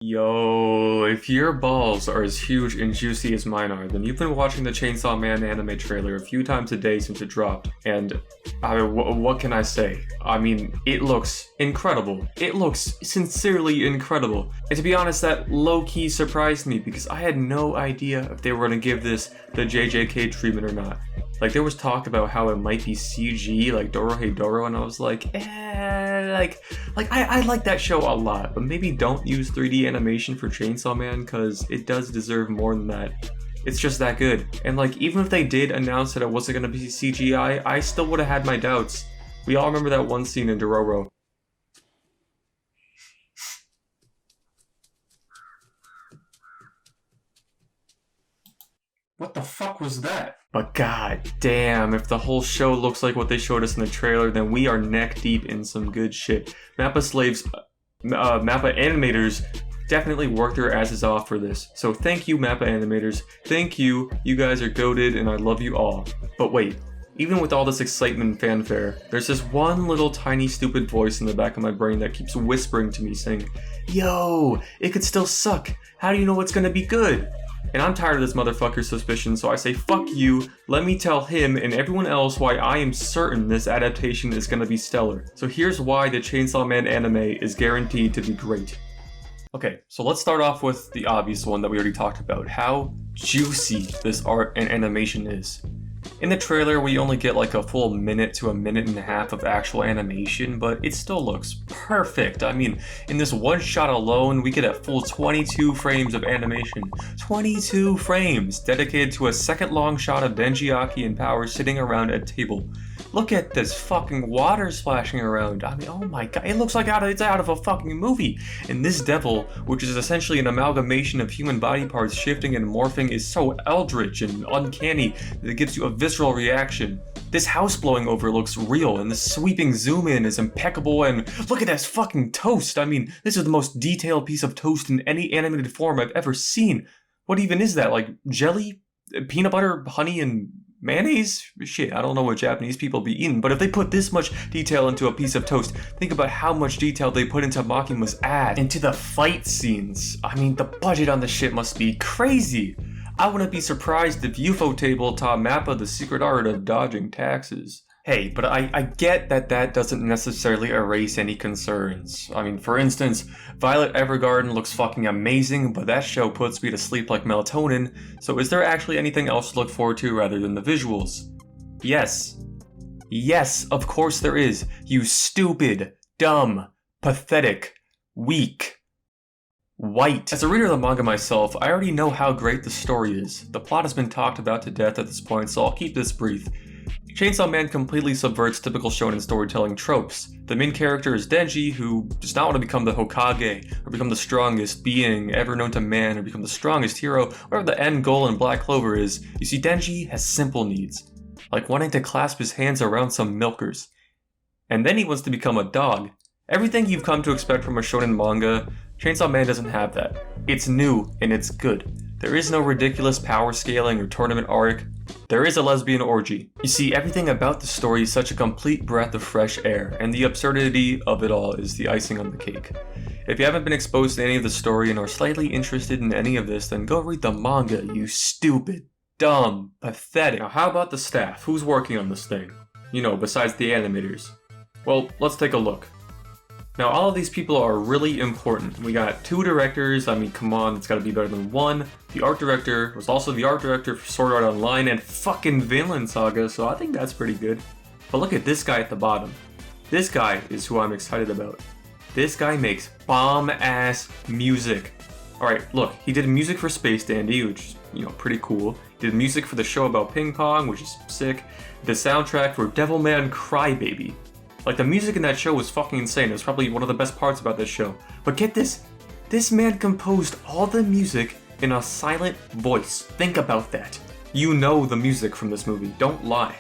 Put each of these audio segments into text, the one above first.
Yo, if your balls are as huge and juicy as mine are, then you've been watching the Chainsaw Man anime trailer a few times a day since it dropped, and what can I say? I mean, it looks incredible. It looks sincerely incredible. And to be honest, that low-key surprised me because I had no idea if they were going to give this the JJK treatment or not. Like, there was talk about how it might be CG, like Dorohedoro, and I was like, I like that show a lot, but maybe don't use 3D animation for Chainsaw Man, because it does deserve more than that. It's just that good. And like, even if they did announce that it wasn't going to be CGI, I still would have had my doubts. We all remember that one scene in Dororo. What the fuck was that? But god damn, if the whole show looks like what they showed us in the trailer, then we are neck deep in some good shit. Mappa animators definitely worked their asses off for this. So thank you, Mappa animators. Thank you. You guys are goated and I love you all. But wait, even with all this excitement and fanfare, there's this one little tiny stupid voice in the back of my brain that keeps whispering to me saying, yo, it could still suck. How do you know it's gonna be good? And I'm tired of this motherfucker's suspicion, so I say fuck you, let me tell him and everyone else why I am certain this adaptation is gonna be stellar. So here's why the Chainsaw Man anime is guaranteed to be great. Okay, so let's start off with the obvious one that we already talked about, how juicy this art and animation is. In the trailer, we only get like a full minute to a minute and a half of actual animation, but it still looks perfect. I mean, in this one shot alone, we get a full 22 frames of animation. 22 frames dedicated to a second-long shot of Denji, Aki, and Power sitting around a table. Look at this fucking water splashing around. I mean, oh my god, it looks like it's out of a fucking movie. And this devil, which is essentially an amalgamation of human body parts shifting and morphing, is so eldritch and uncanny that it gives you a visceral reaction. This house blowing over looks real, and the sweeping zoom in is impeccable, and look at this fucking toast. I mean, this is the most detailed piece of toast in any animated form I've ever seen. What even is that, like jelly? Peanut butter, honey, and mayonnaise? Shit, I don't know what Japanese people be eating, but if they put this much detail into a piece of toast, think about how much detail they put into Makima's ad, into the fight scenes. I mean, the budget on this shit must be crazy. I wouldn't be surprised if Ufotable taught Mappa the secret art of dodging taxes. Hey, but I get that doesn't necessarily erase any concerns. I mean, for instance, Violet Evergarden looks fucking amazing, but that show puts me to sleep like melatonin, so is there actually anything else to look forward to rather than the visuals? Yes. Yes, of course there is, you stupid, dumb, pathetic, weak, white. As a reader of the manga myself, I already know how great the story is. The plot has been talked about to death at this point, so I'll keep this brief. Chainsaw Man completely subverts typical shonen storytelling tropes. The main character is Denji, who does not want to become the Hokage, or become the strongest being ever known to man, or become the strongest hero, whatever the end goal in Black Clover is. You see, Denji has simple needs, like wanting to clasp his hands around some milkers. And then he wants to become a dog. Everything you've come to expect from a shonen manga, Chainsaw Man doesn't have that. It's new, and it's good. There is no ridiculous power scaling or tournament arc. There is a lesbian orgy. You see, everything about the story is such a complete breath of fresh air, and the absurdity of it all is the icing on the cake. If you haven't been exposed to any of the story and are slightly interested in any of this, then go read the manga, you stupid, dumb, pathetic. Now how about the staff? Who's working on this thing? You know, besides the animators. Well, let's take a look. Now, all of these people are really important. We got 2 directors, I mean, come on, it's gotta be better than 1. The art director was also the art director for Sword Art Online and fucking Vinland Saga, so I think that's pretty good. But look at this guy at the bottom. This guy is who I'm excited about. This guy makes bomb-ass music. Alright, look, he did music for Space Dandy, which is, you know, pretty cool. He did music for the show about ping pong, which is sick. The soundtrack for Devilman Crybaby. Like, the music in that show was fucking insane. It was probably one of the best parts about this show. But get this, this man composed all the music in a silent voice. Think about that. You know the music from this movie, don't lie.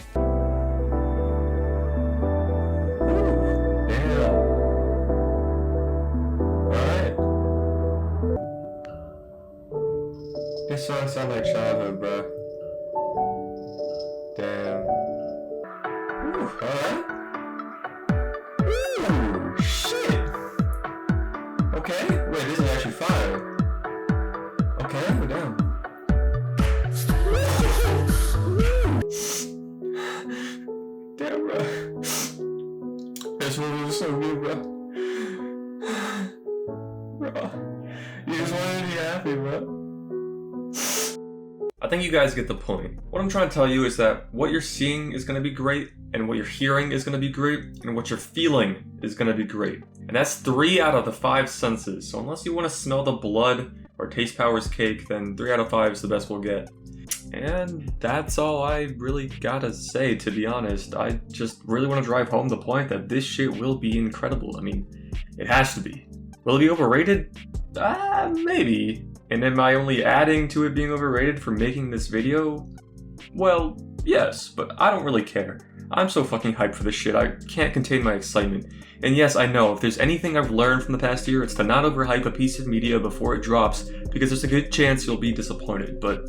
Damn. Alright. This song sounds like childhood, bro. Damn. Alright. Ooh, shit! Okay, wait, this is actually fire. You just wanted to be happy, bro. I think you guys get the point. What I'm trying to tell you is that what you're seeing is going to be great, and what you're hearing is going to be great, and what you're feeling is going to be great. And that's 3 out of the 5 senses. So unless you want to smell the blood or taste Power's cake, then 3 out of 5 is the best we'll get. And that's all I really gotta say, to be honest. I just really want to drive home the point that this shit will be incredible. I mean, it has to be. Will it be overrated? Maybe. And am I only adding to it being overrated for making this video? Well, yes, but I don't really care. I'm so fucking hyped for this shit, I can't contain my excitement. And yes, I know, if there's anything I've learned from the past year, it's to not overhype a piece of media before it drops, because there's a good chance you'll be disappointed, but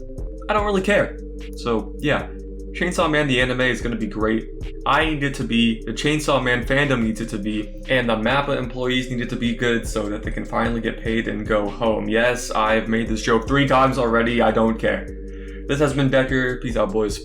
I don't really care. So, yeah. Chainsaw Man the anime is going to be great. I need it to be, the Chainsaw Man fandom needs it to be, and the MAPPA employees need it to be good so that they can finally get paid and go home. Yes, I've made this joke 3 times already, I don't care. This has been Decker, peace out boys.